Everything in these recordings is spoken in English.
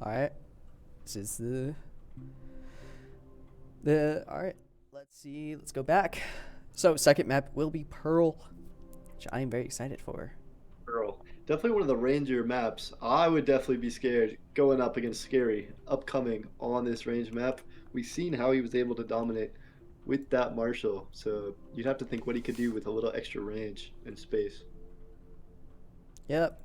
Alright. This is alright. Let's see. Let's go back. So second map will be Pearl, which I am very excited for. Pearl. Definitely one of the Ranger maps. I would definitely be scared going up against Scary upcoming on this range map. We've seen how he was able to dominate with that Marshall. So you'd have to think what he could do with a little extra range and space. Yep.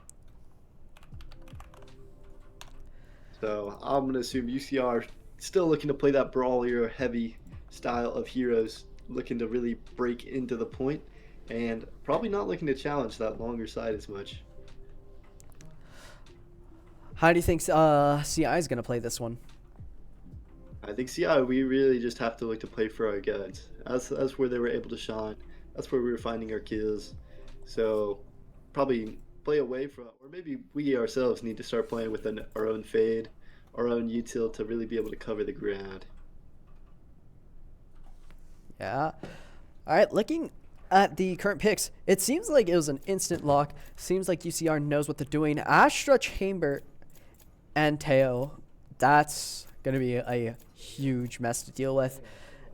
So I'm going to assume UCR still looking to play that brawler heavy style of heroes, looking to really break into the point, and probably not looking to challenge that longer side as much. How do you think CI is going to play this one? I think CI, we really just have to look to play for our guns. That's where they were able to shine. That's where we were finding our kills. So probably play away from, or maybe we ourselves need to start playing with our own fade, our own util to really be able to cover the ground. Yeah. All right, looking at the current picks, it seems like it was an instant lock. Seems like UCR knows what they're doing. Astra, Chamber, and Teo. That's going to be a huge mess to deal with.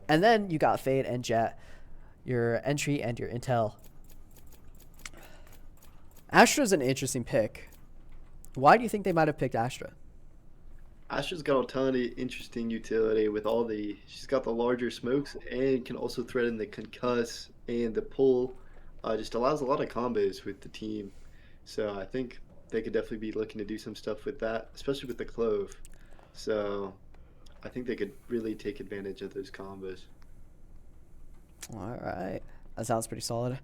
And then you got Fade and Jet, your entry and your intel. Astra's an interesting pick. Why do you think they might have picked Astra? Astra's got a ton of interesting utility with she's got the larger smokes and can also threaten the concuss and the pull. Just allows a lot of combos with the team. So I think they could definitely be looking to do some stuff with that, especially with the Clove. So I think they could really take advantage of those combos. All right. That sounds pretty solid.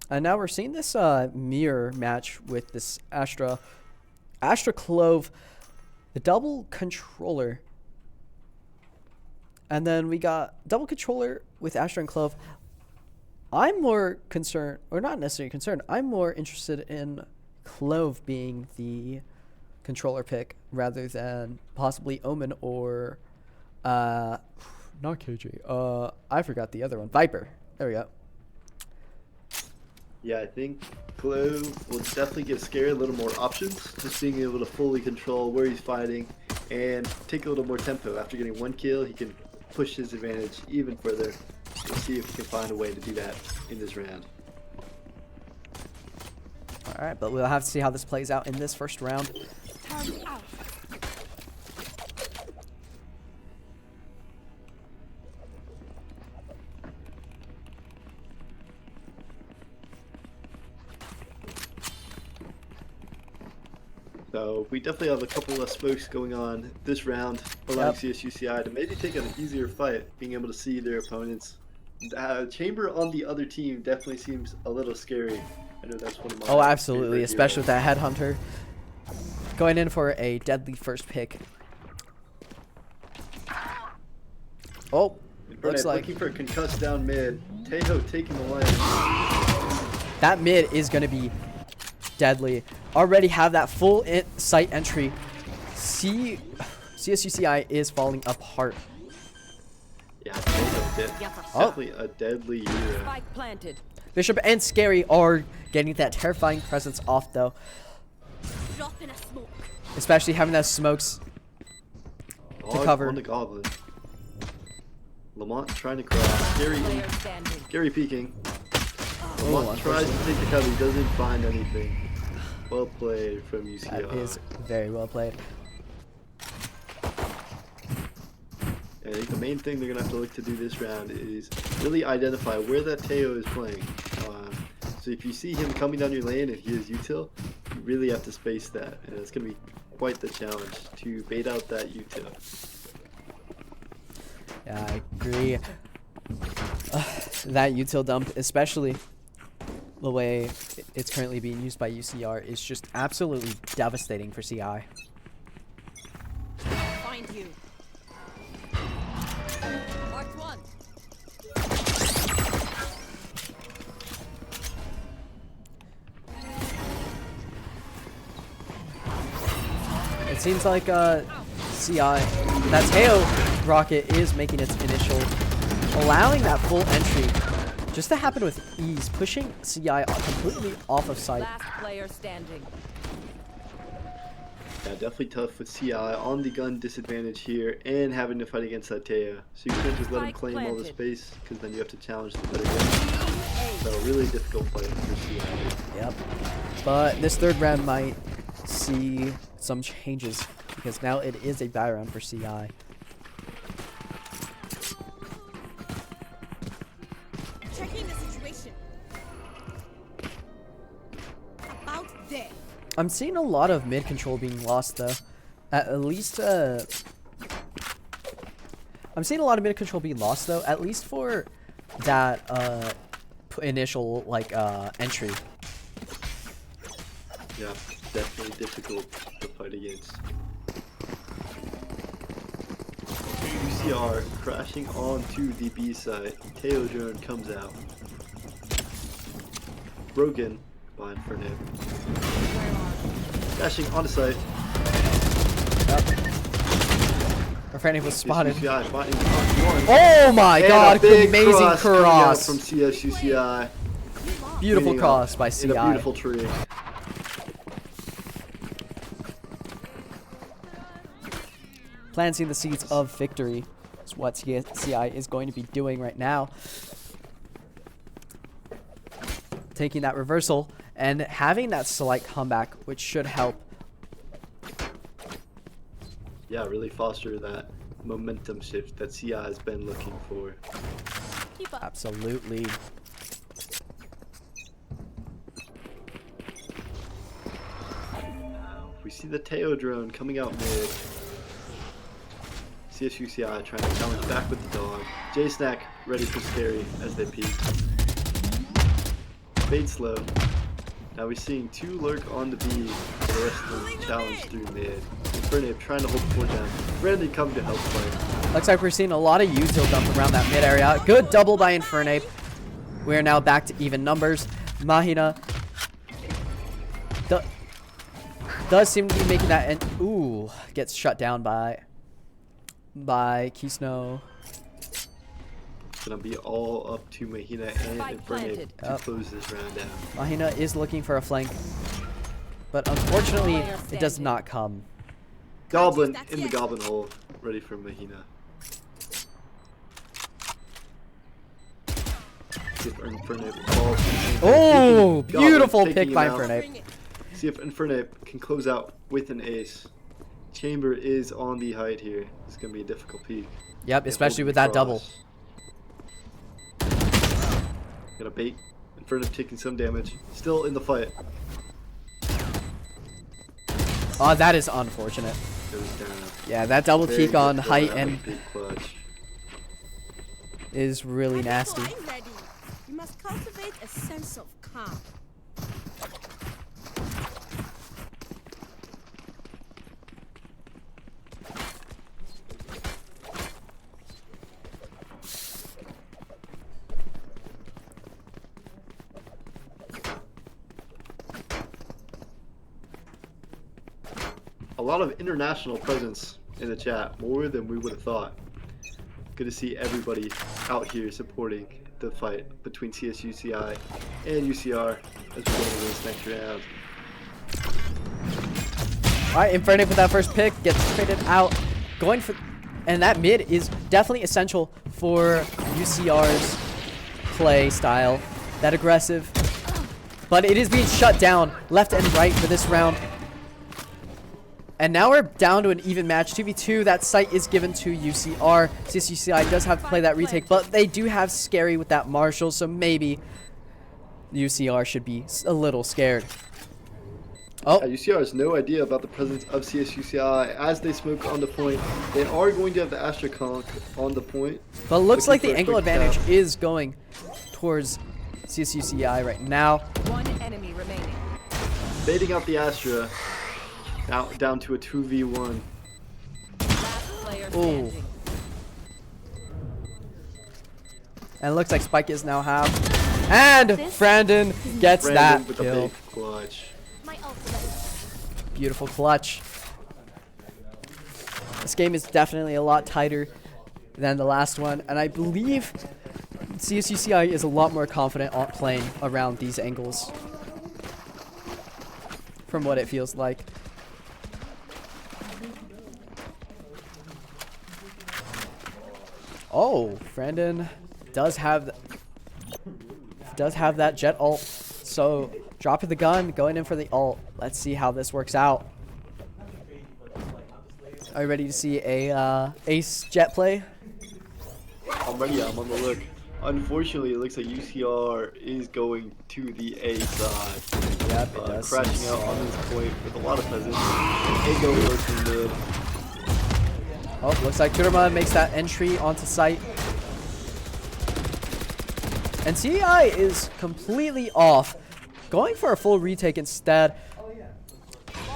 And now we're seeing this mirror match with this Astra Clove, the double controller. And then we got double controller with Astra and Clove. I'm more concerned, or not necessarily concerned, I'm more interested in Clove being the controller pick rather than possibly Omen or not KJ. I forgot the other one. Viper. There we go. Yeah, I think Clove will definitely give Scary a little more options, just being able to fully control where he's fighting and take a little more tempo. After getting one kill, he can push his advantage even further and see if he can find a way to do that in this round. All right, but we'll have to see how this plays out in this first round. So we definitely have a couple of smokes going on this round, allowing CSUCI to maybe take an easier fight, being able to see their opponents. Chamber on the other team definitely seems a little scary. I know that's one of my Oh, absolutely, especially with that headhunter going in for a deadly first pick. Oh, looks like looking for a concussed down mid. Tejo taking the lane. That mid is going to be deadly. Already have that full site entry. CSUCI is falling apart. Yeah, definitely a deadly hero. Spike planted. Bishop and Scary are getting that terrifying presence off though. Drop in a smoke. Especially having those smokes to cover. On the goblin. Lamont trying to cross. Scary peeking. Lamont tries to take the cover, he doesn't find anything. Well played from UCR. That is very well played. I think the main thing they're going to have to look to do this round is really identify where that Teo is playing. So if you see him coming down your lane and he is util, you really have to space that. And it's going to be quite the challenge to bait out that util. Yeah, I agree. That util dump, especially the way it's currently being used by UCR, is just absolutely devastating for CI. Find you. Marked one. It seems like CI, that Teo rocket is making its initial, allowing that full entry just to happen with ease, pushing CI completely off of sight. Last player standing. Yeah, definitely tough with CI on the gun disadvantage here and having to fight against that Taya. So you can't just let him Spike claim all the planted. space because then you have to challenge the better gun. So really difficult fight for CI. Yep. But this third round might see some changes because now it is a bye round for CI. Checking the situation. About there. I'm seeing a lot of mid control being lost though. At least I'm seeing a lot of mid control being lost though, at least for that initial like entry. Yeah, definitely difficult to fight against. UCR crashing onto the B side. Teo drone comes out. Broken by Inferno. Dashing onto site. Our friend was spotted. CSUCI finding one. Oh my And god, a big amazing coming out cross. from CSUCI. Beautiful Cleaning cross up by in CI. a beautiful tree. Planting the seeds of victory is what CSUCI is going to be doing right now. Taking that reversal and having that slight comeback, which should help. Yeah, really foster that momentum shift that CI has been looking for. Keep up. Absolutely. We see the Teo drone coming out mid. CSUCI trying to challenge back with the dog. J-Snack ready for scary as they peek. Fade slow. Now we're seeing two lurk on the B for the rest of the challenge through mid. Inferno trying to hold the fort down. Randy come to help fight. Looks like we're seeing a lot of util dump around that mid area. Good double by Infernape. We are now back to even numbers. Mahina does seem to be making that end. Ooh, gets shut down by Keysnow. It's gonna be all up to Mahina and Spike Inferno planted. to Yep. close this round down. Mahina is looking for a flank, but unfortunately, Player it does standing. not come. Goblin That's in the it. goblin hole, ready for Mahina. See if Inferno falls. Oh, Goblin beautiful taking pick him by out. Infernape. See if Infernape can close out with an ace. Chamber is on the height here. It's going to be a difficult peak. Yep, And especially holding with the that double. cross. Gonna bait. Infernape taking some damage. Still in the fight. Oh, that is unfortunate. Goes down. Yeah, that double Very peek on difficult height to have a and big clutch. is really nasty. I'm ready. You must cultivate a sense of calm. A lot of international presence in the chat, more than we would have thought. Good to see everybody out here supporting the fight between CSUCI and UCR as we go into this next round. Alright, Infernape with that first pick, gets traded out. Going for... And that mid is definitely essential for UCR's play style. That aggressive. But it is being shut down left and right for this round. And now we're down to an even match. 2v2, that site is given to UCR. CSUCI does have to play that retake, but they do have Scary with that Marshall, so maybe UCR should be a little scared. Oh, UCR has no idea about the presence of CSUCI as they smoke on the point. They are going to have the Astra Conk on the point. but looks like Looking the for a angle quick advantage tap. is going towards CSUCI right now. One enemy remaining. Baiting out the Astra. Now down to a 2v1. Last player Ooh. standing. And it looks like Spike is now half. And Brandon gets Brandon that with kill. a big clutch. My ultimate. Beautiful clutch. This game is definitely a lot tighter than the last one, and I believe CSUCI is a lot more confident on playing around these angles, from what it feels like. Oh, Brandon does have that jet ult. So dropping the gun, going in for the ult. Let's see how this works out. Are you ready to see a ace jet play? I'm ready. I'm on the look. Unfortunately, it looks like UCR is going to the A side. Yep, it does. Crashing out on this point with a lot of peasants. A go working mid. Oh, looks like Turma makes that entry onto site. And CI is completely off. Going for a full retake instead.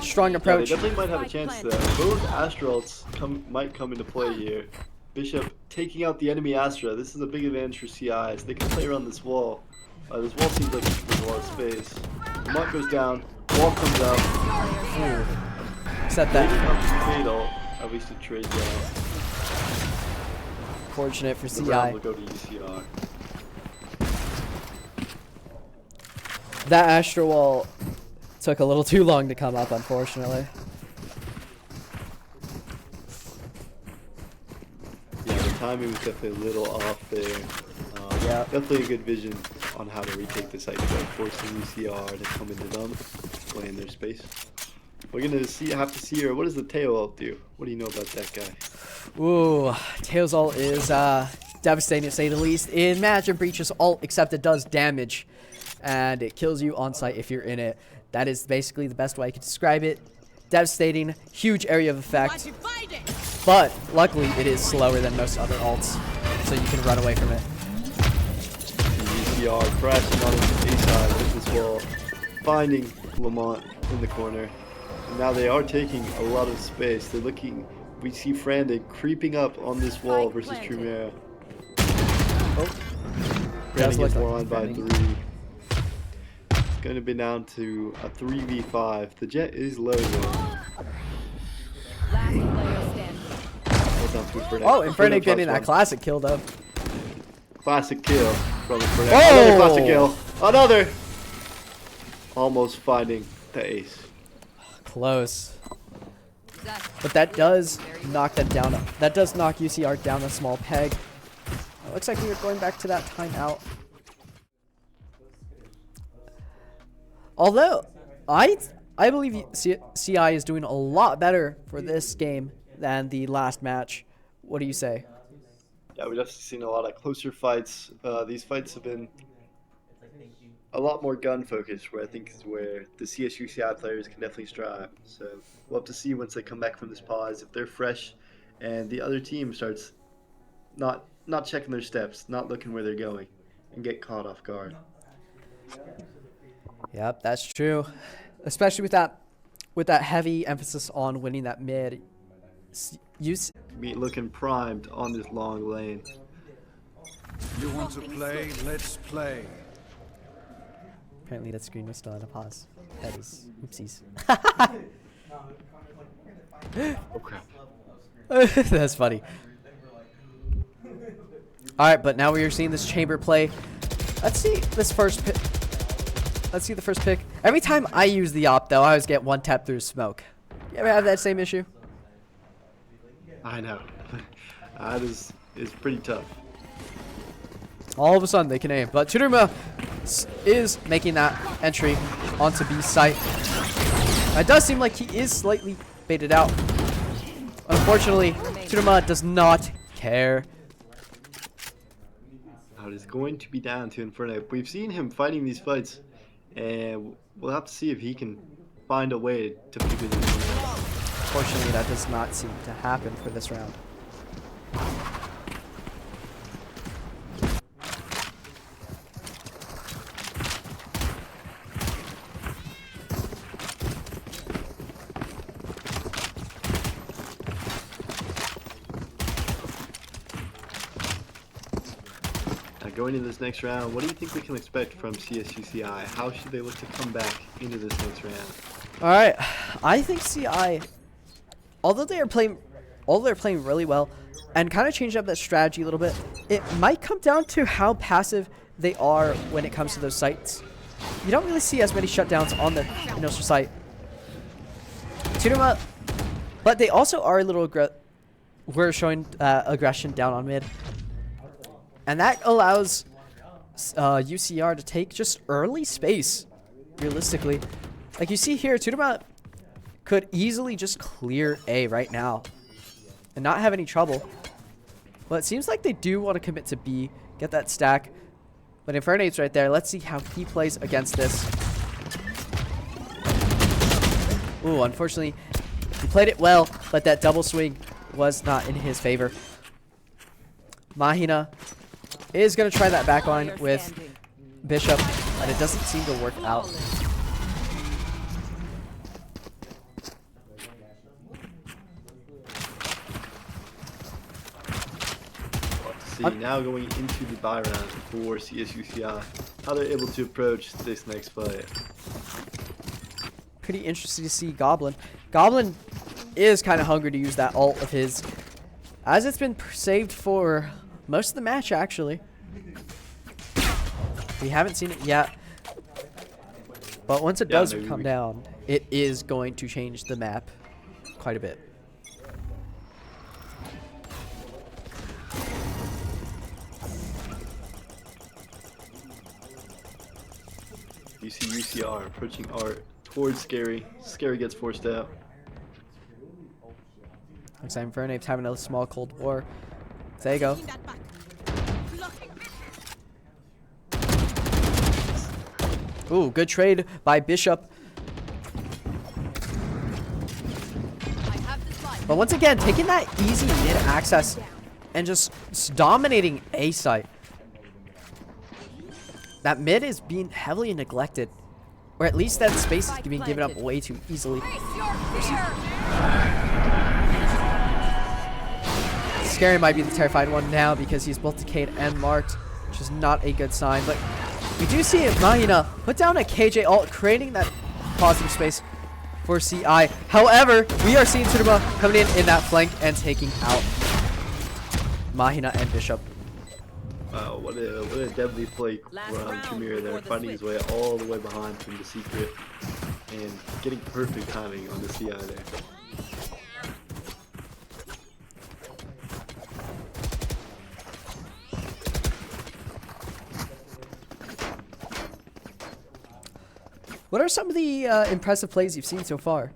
Strong approach. Yeah, they definitely might have a chance though. Both Astrals might come into play here. Bishop taking out the enemy Astra. This is a big advantage for CIs. They can play around this wall. This wall seems like there's a lot of space. Lamont goes down. Wall comes out. Set that. Fatal. At least it trades out. Fortunate for The CI. round will go to UCR. That Astra wall took a little too long to come up, unfortunately. Yeah, the timing was definitely a little off there. Yeah. Definitely a good vision on how to retake the site, but forcing UCR to come into them, play in their space. We're gonna have to see here. What does the tail ult do? What do you know about that guy? Ooh, Tails ult is devastating to say the least. Imagine Breach's ult, except it does damage. And it kills you on site if you're in it. That is basically the best way I could describe it. Devastating, huge area of effect. But luckily it is slower than most other ults, so you can run away from it. UCR crashing on his A side with this wall, finding Lamont in the corner. And now they are taking a lot of space. They're looking. We see Frandon creeping up on this wall versus Trumera. Oh, Frandon gets like one by 3. It's going to be down to a 3v5. The jet is low though. Last player standing. Hold on to Inferno. Oh, Inferno Inferno getting that +1. classic kill though. Classic kill from Inferno. Oh! Another classic kill. Another. Almost finding the ace. Close. But that does knock them down. That does knock UCR down a small peg. It looks like we are going back to that timeout. Although, I believe CI is doing a lot better for this game than the last match. What do you say? Yeah, we've definitely seen a lot of closer fights. These fights have been a lot more gun focused, where I think is where the CSUCI players can definitely strive. So we'll have to see once they come back from this pause if they're fresh, and the other team starts not checking their steps, not looking where they're going, and get caught off guard. Yep, that's true. Especially with that heavy emphasis on winning that mid. Be looking primed on this long lane. You want to play? Let's play. Apparently that screen was still on a pause. That is oopsies. Okay. That's funny. Alright, but now we are seeing this chamber play. Let's see this first pick. Let's see the first pick. Every time I use the op, though, I always get one tap through smoke. You ever have that same issue? I know. That is pretty tough. All of a sudden, they can aim. But Chudurma is making that entry onto B site. It does seem like he is slightly baited out. Unfortunately, Chudurma does not care. Now it is going to be down to Inferno. We've seen him fighting these fights, and we'll have to see if he can find a way to figure this one out. Fortunately, that does not seem to happen for this round. Going into this next round, what do you think we can expect from CSUCI? How should they look to come back into this next round? Alright, I think CI, although they're playing really well and kind of changed up that strategy a little bit, it might come down to how passive they are when it comes to those sites. You don't really see as many shutdowns on the initial site. But they also are a little we're showing aggression down on mid. And that allows UCR to take just early space, realistically. Like you see here, Tudema could easily just clear A right now and not have any trouble. Well, it seems like they do want to commit to B, get that stack. But Infernape's right there. Let's see how he plays against this. Ooh, unfortunately, he played it well, but that double swing was not in his favor. Mahina is going to try that backline with Bishop, but it doesn't seem to work out. See, now going into the buy round for CSUCI, how they're able to approach this next fight. Pretty interesting to see Goblin. Goblin is kind of hungry to use that ult of his, as it's been saved for most of the match, actually. We haven't seen it yet, but once it does come down, it is going to change the map quite a bit. You see UCR approaching Art towards Scary. Scary gets forced out. Looks like Infernape's having a small cold war. There you go. Ooh, good trade by Bishop. But once again, taking that easy mid access and just dominating A site. That mid is being heavily neglected. Or at least that space is being given up way too easily. Scary might be the terrified one now because he's both decayed and marked, which is not a good sign. But we do see Mahina put down a KJ ult, creating that positive space for CI. However, we are seeing Tsuruma coming in that flank and taking out Mahina and Bishop. Wow, what a deadly play around Chimera there, finding his way all the way behind from the secret and getting perfect timing on the CI there. What are some of the impressive plays you've seen so far?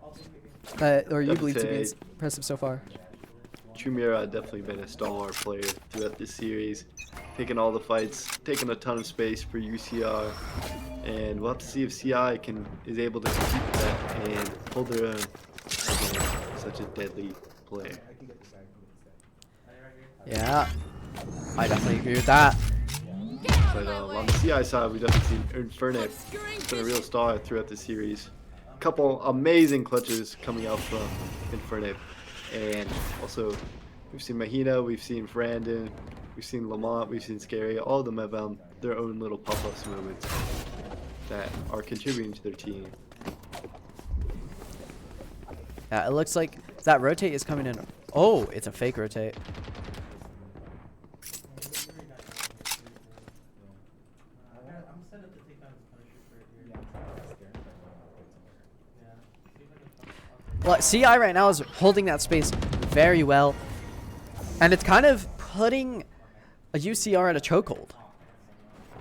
Or you believe to be impressive so far? Chimera definitely been a stalwart player throughout this series, taking all the fights, taking a ton of space for UCR, and we'll have to see if CI is able to compete with that and hold their own against such a deadly player. Yeah, I definitely agree with that. But on the CI side, we definitely see Infernape. It's been a real star throughout the series. A couple amazing clutches coming out from Infernape. And also, we've seen Mahina, we've seen Brandon, we've seen Lamont, we've seen Scary. All of them have their own little pop-ups moments that are contributing to their team. Yeah, it looks like that rotate is coming in. Oh, it's a fake rotate. Well, CI right now is holding that space very well. And it's kind of putting a UCR at a chokehold.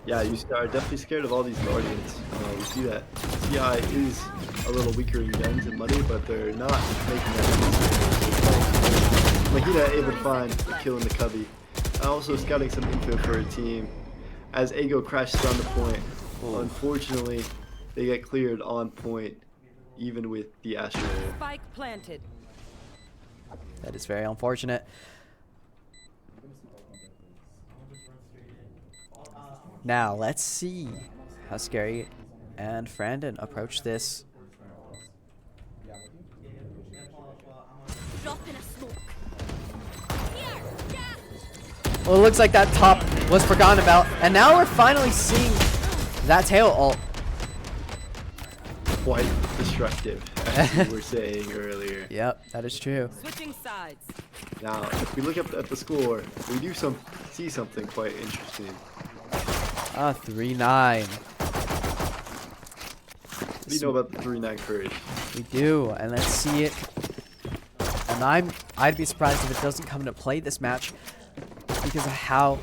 Yeah, UCR are definitely scared of all these Guardians. We see that CI is a little weaker in guns and money, but they're not making that easy. Mahina able to find the kill in the cubby. Also scouting some info for her team. As Ego crashes on the point, unfortunately, they get cleared on point. Even with the Astro. Spike planted. That is very unfortunate. Now, let's see how Scary and Brandon approach this. Well, it looks like that top was forgotten about. And now we're finally seeing that tail ult. Quite destructive, as you were saying earlier. Yep, that is true. Switching sides. Now, if we look up at the score, we do see something quite interesting. 3-9. What do you know about the 3-9 courage? We do, and let's see it. And I'd be surprised if it doesn't come into play this match because of how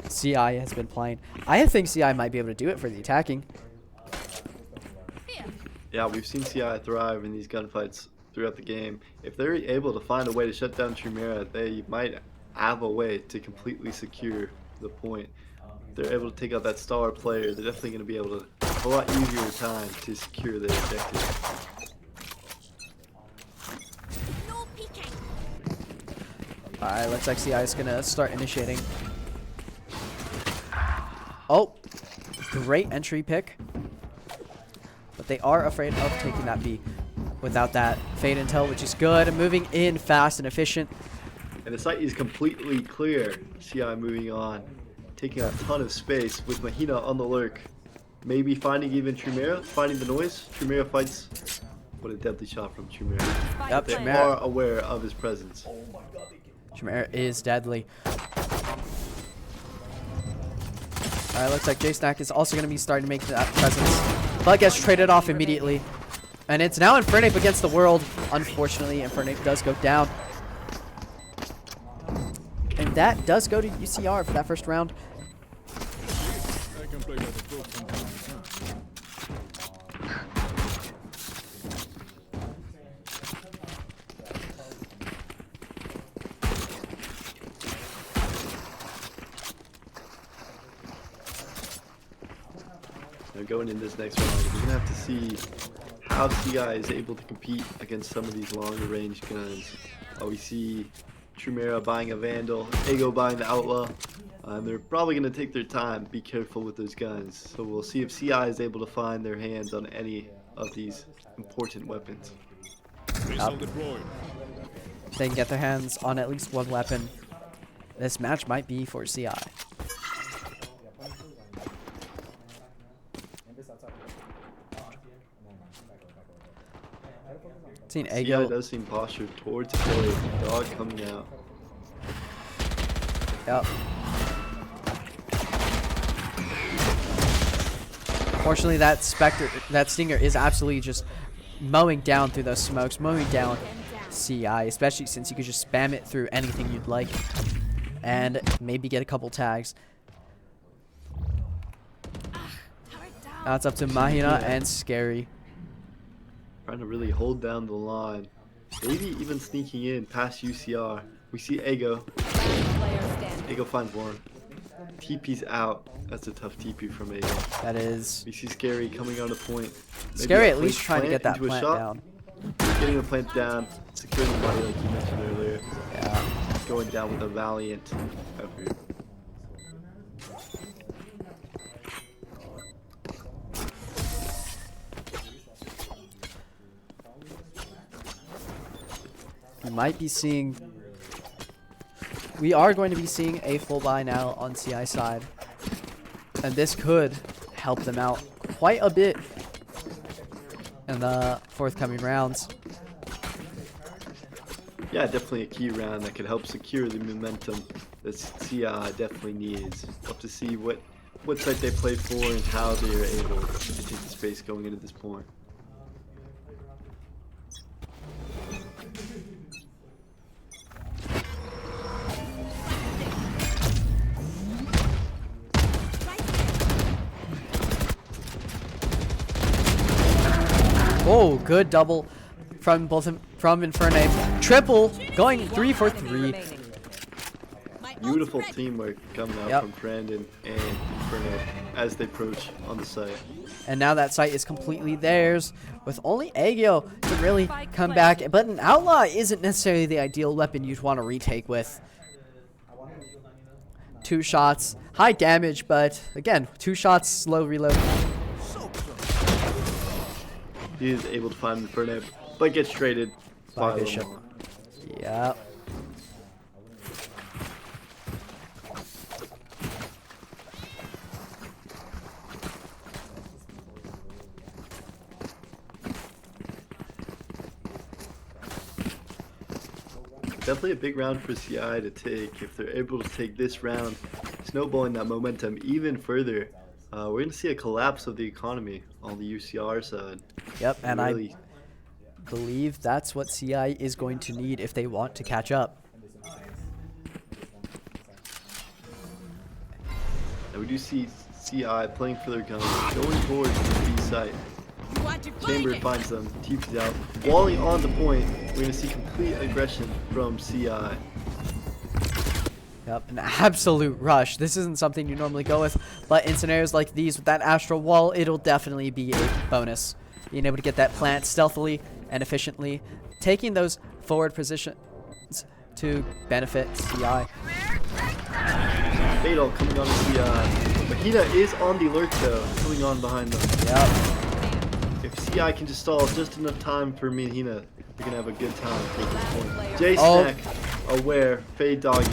CI has been playing. I think CI might be able to do it for the attacking. Yeah, we've seen CI thrive in these gunfights throughout the game. If they're able to find a way to shut down Chimera, they might have a way to completely secure the point. If they're able to take out that star player, they're definitely going to be able to have a lot easier time to secure their objective. No peeking. Alright, looks like CI is going to start initiating. Oh, great entry pick. But they are afraid of taking that B without that fade intel, which is good. Moving in fast and efficient. And the site is completely clear. CI moving on, taking a ton of space with Mahina on the lurk. Maybe finding even Chimera, finding the noise. Chimera fights. What a deadly shot from Chimera. Yep, They Chimera. are aware of his presence. Chimera is deadly. Alright, looks like J-Snack is also going to be starting to make that presence. But gets traded off immediately. And it's now Infernape against the world. Unfortunately, Infernape does go down. And that does go to UCR for that first round. I can play like a dog sometimes. Now going in this next round, we're going to have to see how CI is able to compete against some of these longer range guns. We see Chimera buying a Vandal, Ego buying the Outlaw. They're probably going to take their time, be careful with those guns. So we'll see if CI is able to find their hands on any of these important weapons. Missile deployed. If they can get their hands on at least one weapon, this match might be for CI. Seen CI Ego. does seem postured towards A. Dog coming out. Yep. Fortunately, that Stinger is absolutely just mowing down through those smokes, mowing down CI, especially since you could just spam it through anything you'd like and maybe get a couple tags. Now it's up to Mahina and Scary. Trying to really hold down the line. Maybe even sneaking in past UCR. We see Ego. Player standing. Ego finds one. TP's out. That's a tough TP from Ego. That is We see Scary coming on a point. Maybe Scary a at least place trying to get that into a plant shot. down. Getting the plant down, securing the body like you mentioned earlier. Yeah. Going down with a valiant effort. We are going to be seeing a full buy now on CI side. And this could help them out quite a bit in the forthcoming rounds. Yeah, definitely a key round that could help secure the momentum that CI definitely needs. We'll have to see what site they play for and how they are able to take the space going into this point. Oh, good double from Infernape. Triple, going 3 for 3. Remaining. Beautiful teamwork coming out Yep. from Brandon and Inferno as they approach on the site. And now that site is completely theirs, with only Agio to really come back. But an Outlaw isn't necessarily the ideal weapon you'd want to retake with. 2 shots, high damage, but again, 2 shots, slow reload. He is able to find Inferno, but gets traded By by Bishop. Lamar. Yeah. Definitely a big round for CI to take. If they're able to take this round, snowballing that momentum even further, we're going to see a collapse of the economy on the UCR side. Yep, and Really, I believe that's what CI is going to need if they want to catch up. And we do see CI playing for their guns, going towards the B site. You want to fight Chamber it? finds them, TP's out. Walling on the point, we're going to see complete aggression from CI. Yep, an absolute rush. This isn't something you normally go with, but in scenarios like these with that astral wall, it'll definitely be a bonus. Being able to get that plant stealthily and efficiently, taking those forward positions to benefit CI. Fatal coming on to CI. Mahina is on the alert though, coming on behind them. Yep. If CI can just stall just enough time for Mahina, we're going to have a good time taking this point. J Snack, aware, Fade Doggy.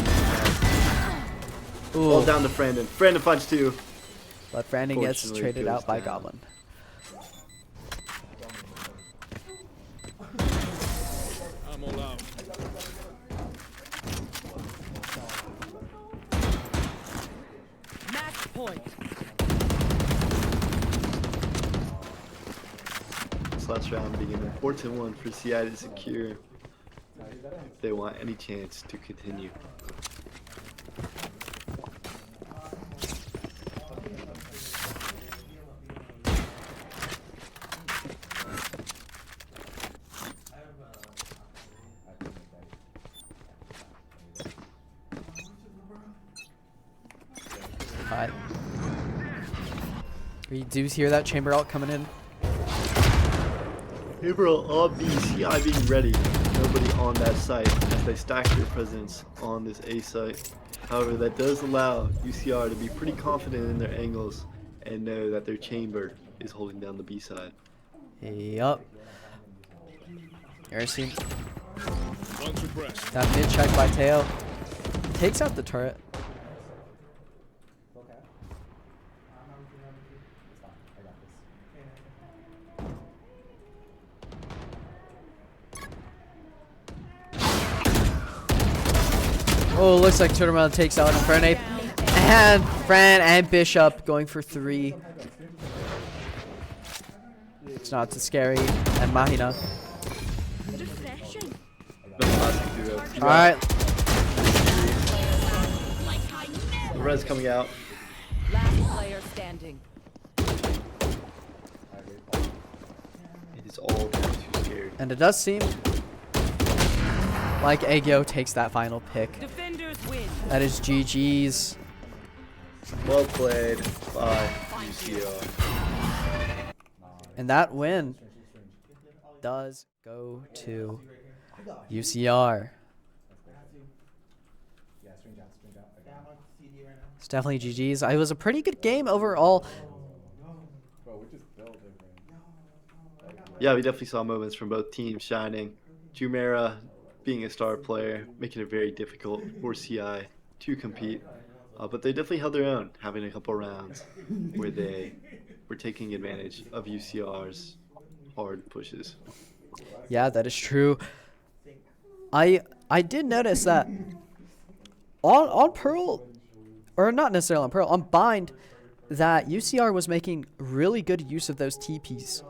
Ooh. Ball down to Brandon. Brandon finds 2. But Brandon gets Fortunately, traded goes out by down. Goblin. I'm all out. Match point. This last round being an important one for CI to secure if they want any chance to continue. Alright. We do hear that chamber ult coming in. Gabriel on B, CI being ready. Nobody on that site as they stack their presence on this A site. However, that does allow UCR to be pretty confident in their angles and know that their chamber is holding down the B side. Yup. Ersin. One to breast. That mid check by Teo. Takes out the turret. Oh, looks like Turtle takes out Infernape. And Fran and Bishop going for 3. It's not too scary. And Mahina. Refreshing. No passing through it. Alright. Like I never. Res coming out. Last player standing. It is all too scary. And it does seem like Aegyo takes that final pick. Defenders win. That is GG's. Well played by UCR. And that win does go to UCR. It's definitely GG's. It was a pretty good game overall. Yeah, we definitely saw moments from both teams shining. Jumera being a star player, making it very difficult for CI to compete. But they definitely held their own, having a couple rounds where they were taking advantage of UCR's hard pushes. Yeah, that is true. I did notice that on Pearl, or not necessarily on Pearl, on Bind, that UCR was making really good use of those TPs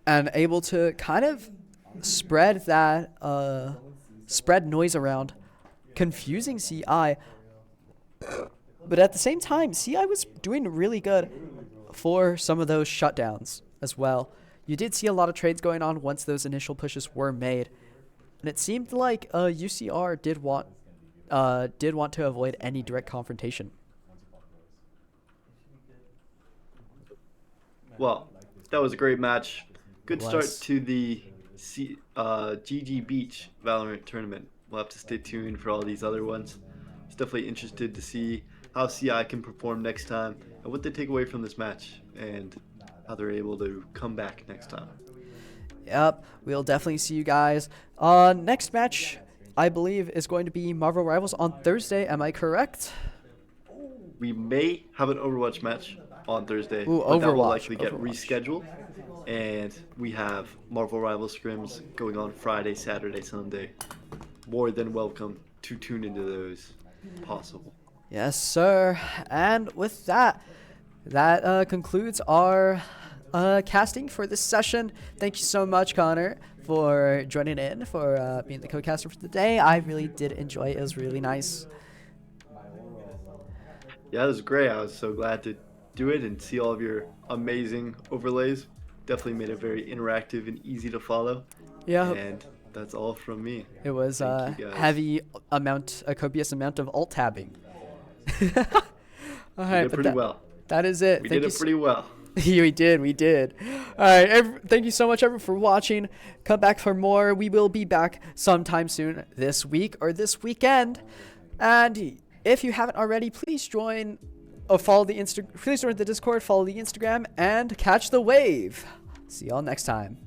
and able to kind of spread that spread noise around, confusing CI. But at the same time, CI was doing really good for some of those shutdowns as well. You did see a lot of trades going on once those initial pushes were made, and it seemed like UCR did want to avoid any direct confrontation. Well, that was a great match. Good start Was. to the GGBeach Valorant tournament. We'll have to stay tuned for all these other ones. It's definitely interested to see how CI can perform next time and what they take away from this match and how they're able to come back next time. Yep, we'll definitely see you guys. Next match, I believe, is going to be Marvel Rivals on Thursday. Am I correct? We may have an Overwatch match on Thursday, Ooh, but that will Overwatch, likely get Overwatch. rescheduled. And we have Marvel Rivals scrims going on Friday, Saturday, Sunday. More than welcome to tune into those possible. Yes, sir. And with that, that concludes our casting for this session. Thank you so much, Connor, for joining in, for being the co-caster for the day. I really did enjoy it. It was really nice. Yeah, it was great. I was so glad to do it and see all of your amazing overlays. Definitely made it very interactive and easy to follow. Yeah. And that's all from me. It was Thank you, guys. a copious amount of alt tabbing. All We right, did but pretty well. that is it. We Thank did you it so- pretty well. we did. All right, thank you so much, everyone, for watching. Come back for more. We will be back sometime soon, this week or this weekend. And if you haven't already, please join or follow the Please join the Discord, follow the Instagram, and catch the wave. See y'all next time.